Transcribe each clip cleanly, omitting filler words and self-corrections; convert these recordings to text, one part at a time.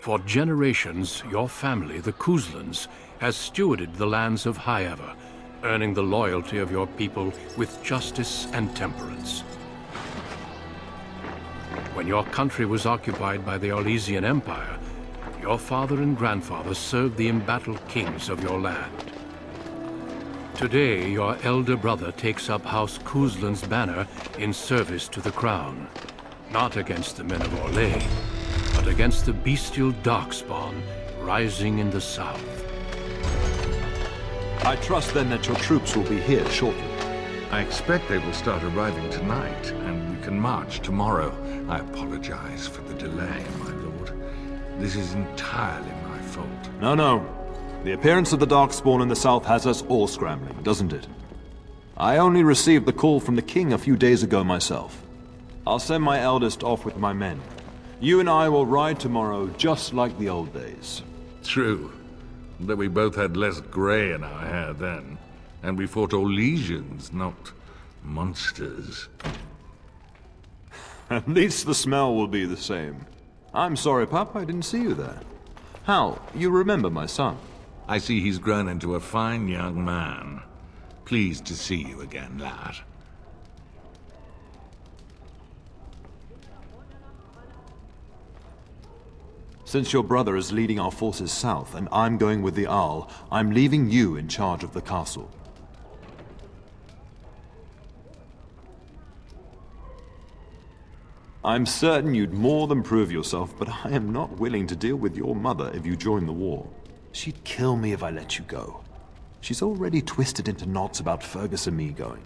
For generations, your family, the Kuzlans, has stewarded the lands of Highever, earning the loyalty of your people with justice and temperance. When your country was occupied by the Orlesian Empire, your father and grandfather served the embattled kings of your land. Today, your elder brother takes up House Kuzlan's banner in service to the crown, not against the men of Orlais, but against the bestial darkspawn rising in the south. I trust then that your troops will be here shortly. I expect they will start arriving tonight, and we can march tomorrow. I apologize for the delay, my lord. This is entirely my fault. No. The appearance of the Darkspawn in the south has us all scrambling, doesn't it? I only received the call from the king a few days ago myself. I'll send my eldest off with my men. You and I will ride tomorrow just like the old days. True. Though we both had less grey in our hair then. And we fought Orlesians, not monsters. At least the smell will be the same. I'm sorry, Pup, I didn't see you there. Hal, you remember my son? I see he's grown into a fine young man. Pleased to see you again, lad. Since your brother is leading our forces south and I'm going with the Owl, I'm leaving you in charge of the castle. I'm certain you'd more than prove yourself, but I am not willing to deal with your mother if you join the war. She'd kill me if I let you go. She's already twisted into knots about Fergus and me going.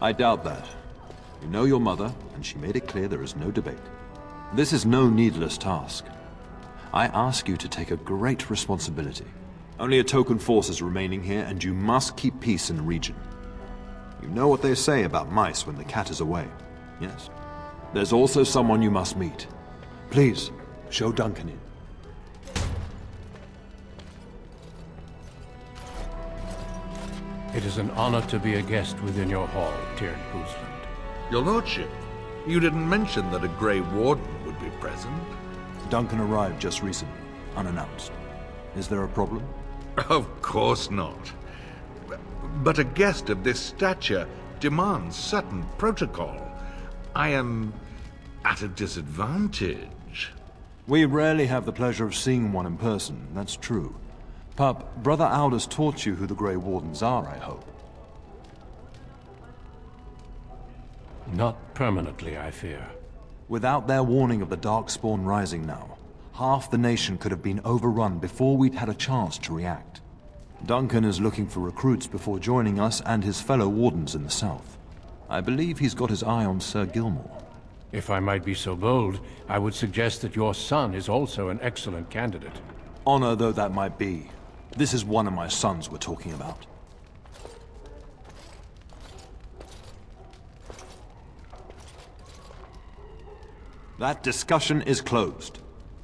I doubt that. You know your mother, and she made it clear there is no debate. This is no needless task. I ask you to take a great responsibility. Only a token force is remaining here, and you must keep peace in the region. You know what they say about mice when the cat is away, yes? There's also someone you must meet. Please, show Duncan in. It is an honor to be a guest within your hall, Tyrn Kuzland. Your lordship, you didn't mention that a Grey Warden would be present. Duncan arrived just recently, unannounced. Is there a problem? Of course not. But a guest of this stature demands certain protocol. I am at a disadvantage. We rarely have the pleasure of seeing one in person, that's true. Pup, Brother Aldous taught you who the Grey Wardens are, I hope. Not permanently, I fear. Without their warning of the Darkspawn rising now, half the nation could have been overrun before we'd had a chance to react. Duncan is looking for recruits before joining us and his fellow Wardens in the south. I believe he's got his eye on Sir Gilmore. If I might be so bold, I would suggest that your son is also an excellent candidate. Honor though that might be, this is one of my sons we're talking about. That discussion is closed.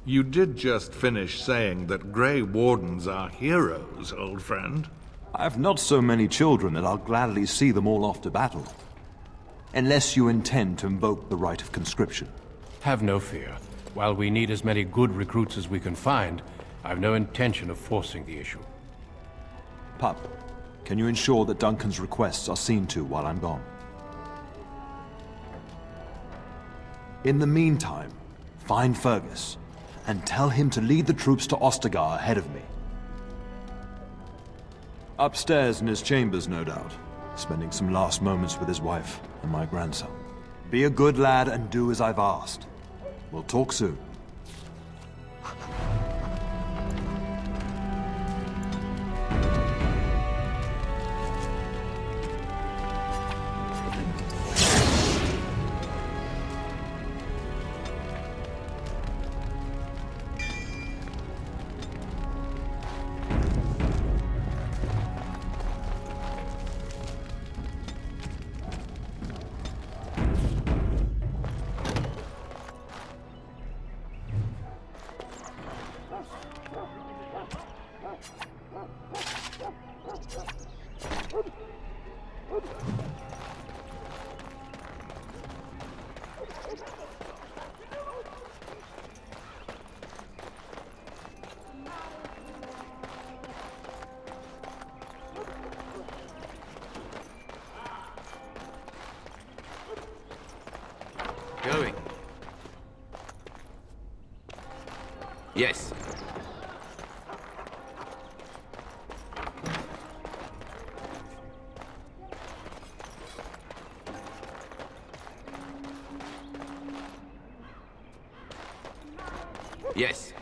You did just finish saying that Grey Wardens are heroes, old friend. I have not so many children that I'll gladly see them all off to battle. Unless you intend to invoke the right of conscription. Have no fear. While we need as many good recruits as we can find, I've no intention of forcing the issue. Pup, can you ensure that Duncan's requests are seen to while I'm gone? In the meantime, find Fergus, and tell him to lead the troops to Ostagar ahead of me. Upstairs in his chambers, no doubt, spending some last moments with his wife and my grandson. Be a good lad and do as I've asked. We'll talk soon. Going. Yes. Yes.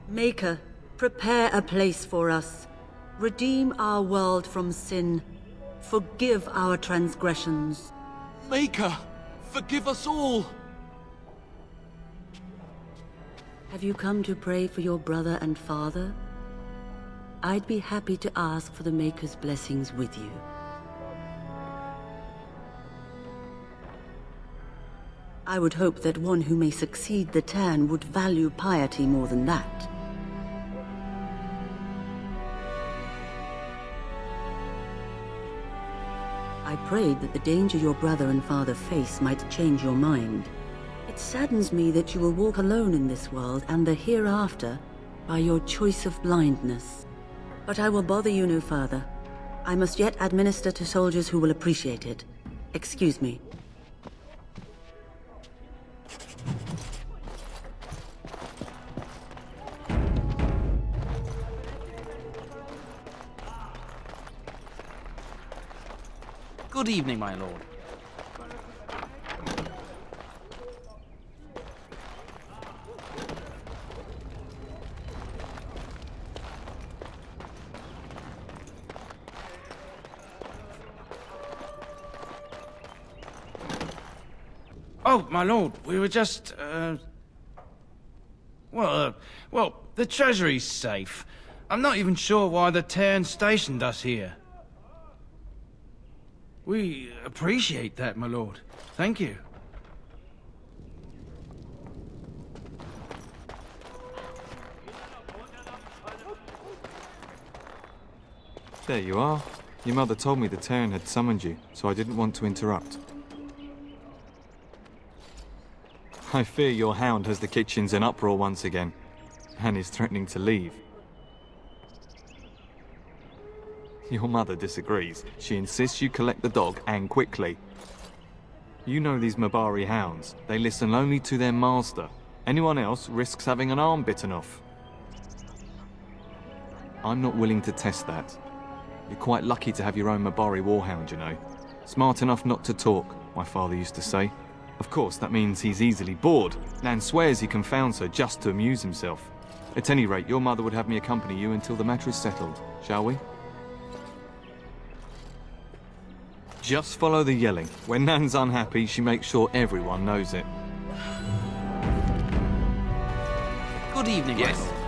Maker, prepare a place for us. Redeem our world from sin. Forgive our transgressions. Maker, forgive us all! Have you come to pray for your brother and father? I'd be happy to ask for the Maker's blessings with you. I would hope that one who may succeed the turn would value piety more than that. I prayed that the danger your brother and father face might change your mind. It saddens me that you will walk alone in this world and the hereafter by your choice of blindness. But I will bother you no further. I must yet administer to soldiers who will appreciate it. Excuse me. Good evening, my lord. Oh, my lord, we were just, well, the treasury's safe. I'm not even sure why the Tern stationed us here. We appreciate that, my lord. Thank you. There you are. Your mother told me the Tern had summoned you, so I didn't want to interrupt. I fear your hound has the kitchens in uproar once again, and is threatening to leave. Your mother disagrees. She insists you collect the dog, and quickly. You know these Mabari hounds. They listen only to their master. Anyone else risks having an arm bitten off. I'm not willing to test that. You're quite lucky to have your own Mabari warhound, you know. Smart enough not to talk, my father used to say. Of course, that means he's easily bored. Nan swears he confounds her just to amuse himself. At any rate, your mother would have me accompany you until the matter is settled, shall we? Just follow the yelling. When Nan's unhappy, she makes sure everyone knows it. Good evening, Yes. my lord.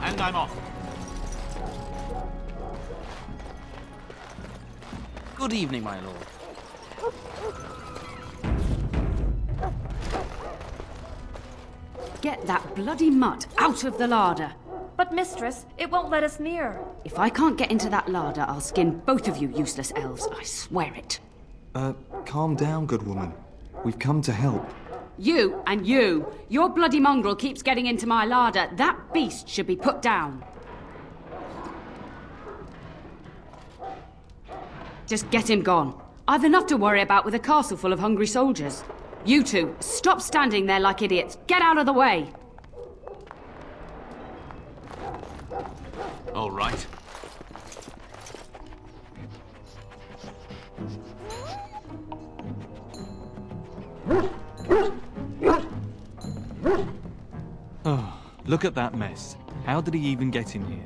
And I'm off. Good evening, my lord. Get that bloody mutt out of the larder. But mistress, it won't let us near. If I can't get into that larder, I'll skin both of you useless elves, I swear it. Calm down, good woman. We've come to help. You and you. Your bloody mongrel keeps getting into my larder. That beast should be put down. Just get him gone. I've enough to worry about with a castle full of hungry soldiers. You two, stop standing there like idiots. Get out of the way. All right. Oh, look at that mess. How did he even get in here?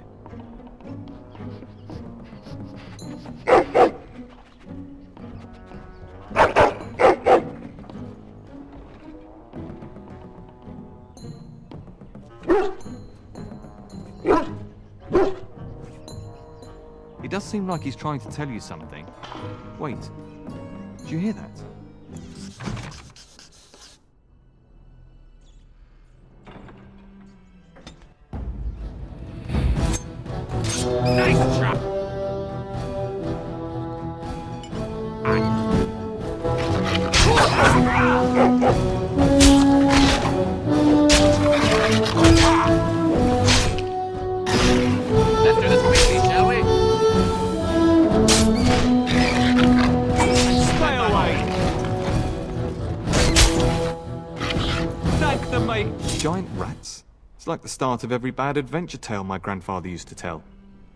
It does seem like he's trying to tell you something. Wait. Did you hear that? Nice trap! Let's do this quickly, shall we? Stay away! Thank them, mate! Giant rats? It's like the start of every bad adventure tale my grandfather used to tell.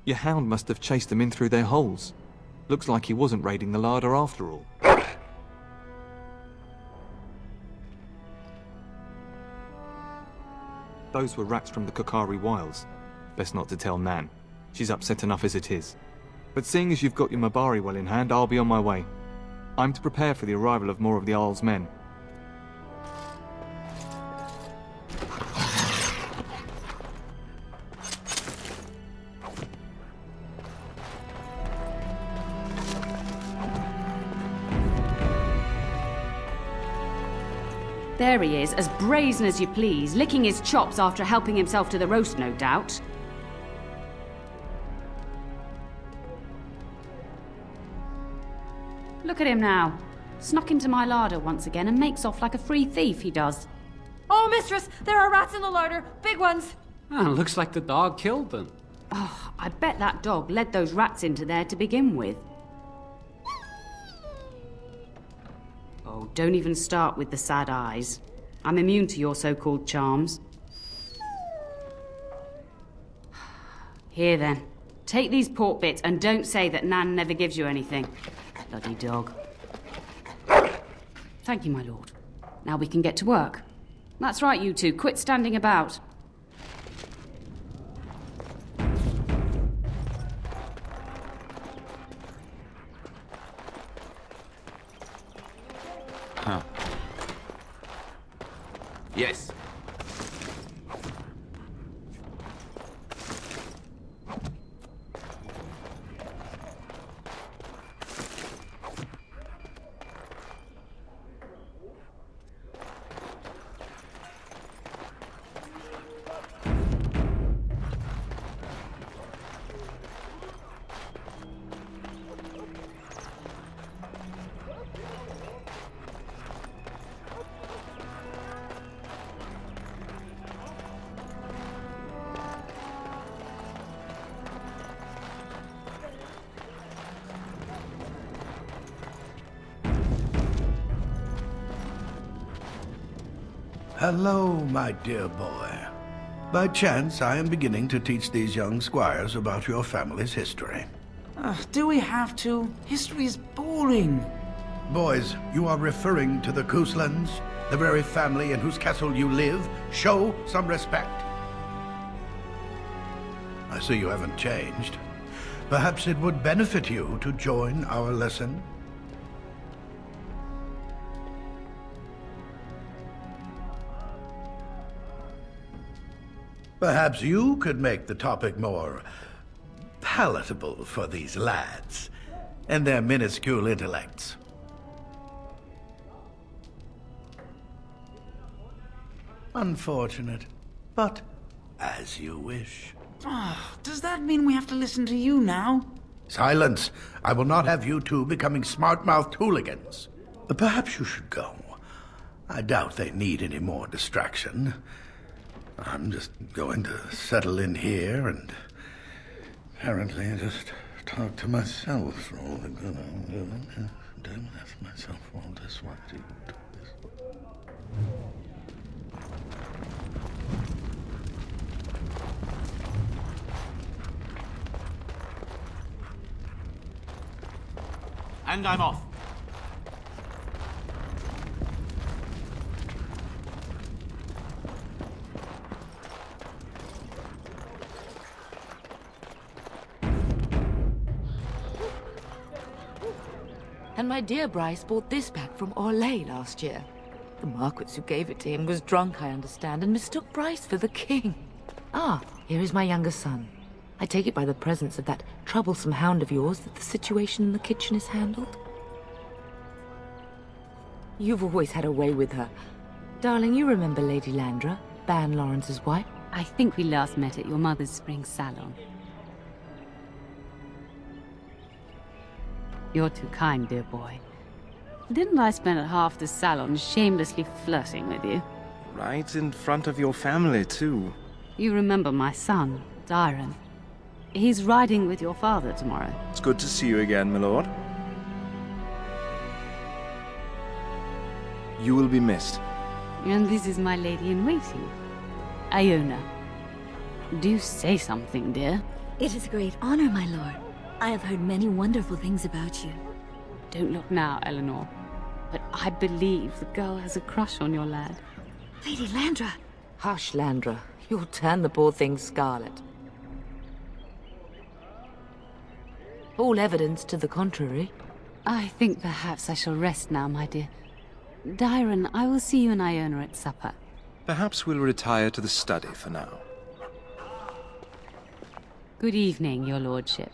Your hound must have chased them in through their holes. Looks like he wasn't raiding the larder after all. Those were rats from the Kokari Wilds. Best not to tell Nan. She's upset enough as it is. But seeing as you've got your Mabari well in hand, I'll be on my way. I'm to prepare for the arrival of more of the Jarl's men. There he is, as brazen as you please, licking his chops after helping himself to the roast, no doubt. Look at him now. Snuck into my larder once again and makes off like a free thief, he does. Oh, mistress! There are rats in the larder! Big ones! Looks like the dog killed them. Oh, I bet that dog led those rats into there to begin with. Oh, don't even start with the sad eyes. I'm immune to your so-called charms. Here then. Take these pork bits and don't say that Nan never gives you anything. Bloody dog. Thank you, my lord. Now we can get to work. That's right, you two. Quit standing about. Huh. Yes. Hello, my dear boy. By chance, I am beginning to teach these young squires about your family's history. Do we have to? History is boring. Boys, you are referring to the Couslands, the very family in whose castle you live. Show some respect. I see you haven't changed. Perhaps it would benefit you to join our lesson. Perhaps you could make the topic more palatable for these lads and their minuscule intellects. Unfortunate, but as you wish. Does that mean we have to listen to you now? Silence! I will not have you two becoming smart-mouthed hooligans. Perhaps you should go. I doubt they need any more distraction. I'm just going to settle in here and apparently just talk to myself for all the good I'm doing. Don't ask myself all this. Why do you do this? And I'm off. And my dear Bryce bought this back from Orlais last year. The Marquis who gave it to him was drunk, I understand, and mistook Bryce for the king. Ah, here is my younger son. I take it by the presence of that troublesome hound of yours that the situation in the kitchen is handled? You've always had a way with her. Darling, you remember Lady Landra, Ban Lawrence's wife? I think we last met at your mother's spring salon. You're too kind, dear boy. Didn't I spend half the salon shamelessly flirting with you? Right in front of your family, too. You remember my son, Dyron. He's riding with your father tomorrow. It's good to see you again, my lord. You will be missed. And this is my lady-in-waiting, Iona. Do say something, dear. It is a great honor, my lord. I have heard many wonderful things about you. Don't look now, Eleanor. But I believe the girl has a crush on your lad. Lady Landra! Hush, Landra. You'll turn the poor thing scarlet. All evidence to the contrary. I think perhaps I shall rest now, my dear. Dyron, I will see you and Iona at supper. Perhaps we'll retire to the study for now. Good evening, your lordship.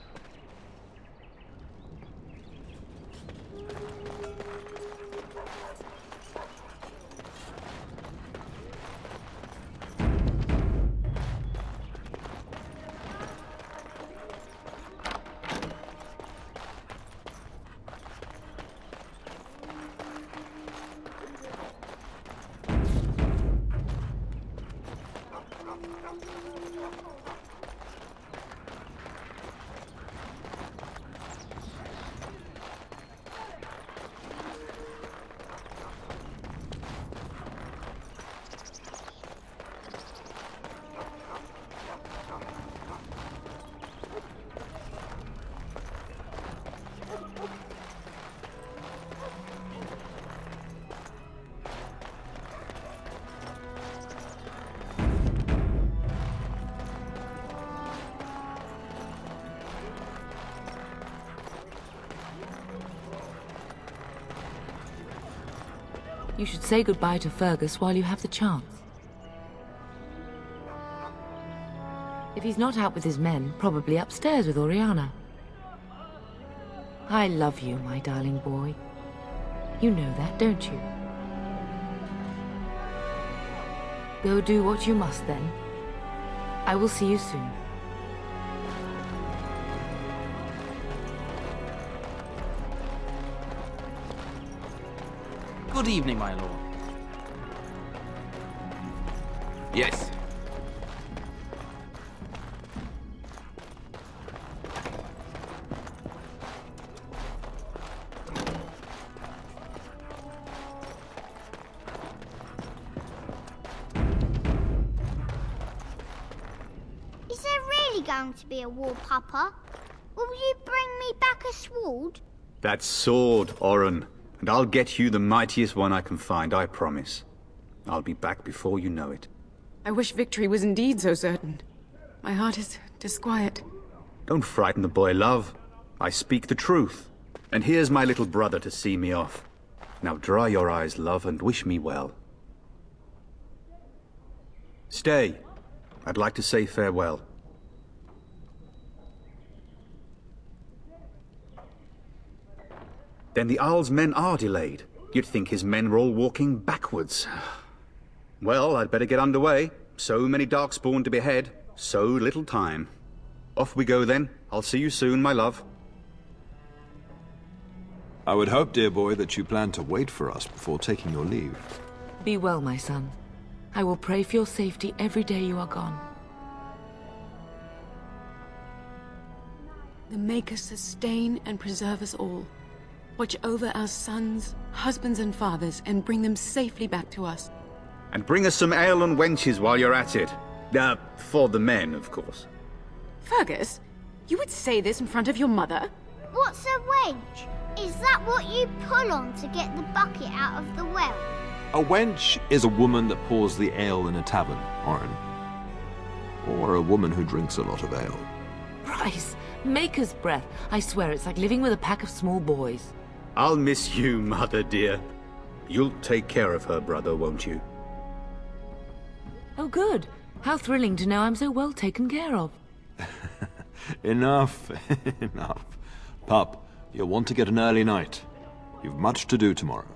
You should say goodbye to Fergus while you have the chance. If he's not out with his men, probably upstairs with Oriana. I love you, my darling boy. You know that, don't you? Go do what you must, then. I will see you soon. Good evening, my lord. Yes. Is there really going to be a war, Papa? Will you bring me back a sword? That sword, Oren. And I'll get you the mightiest one I can find, I promise. I'll be back before you know it. I wish victory was indeed so certain. My heart is disquiet. Don't frighten the boy, love. I speak the truth. And here's my little brother to see me off. Now dry your eyes, love, and wish me well. Stay. I'd like to say farewell. Then the Arl's men are delayed. You'd think his men were all walking backwards. Well, I'd better get underway. So many Darkspawn to behead, so little time. Off we go then. I'll see you soon, my love. I would hope, dear boy, that you plan to wait for us before taking your leave. Be well, my son. I will pray for your safety every day you are gone. The Maker sustain and preserve us all. Watch over our sons, husbands and fathers, and bring them safely back to us. And bring us some ale and wenches while you're at it. For the men, of course. Fergus, you would say this in front of your mother? What's a wench? Is that what you pull on to get the bucket out of the well? A wench is a woman that pours the ale in a tavern, Oren. Or a woman who drinks a lot of ale. Bryce, Maker's breath. I swear it's like living with a pack of small boys. I'll miss you, mother dear. You'll take care of her, brother, won't you? Oh, good. How thrilling to know I'm so well taken care of. Enough, enough. Pup, you'll want to get an early night. You've much to do tomorrow.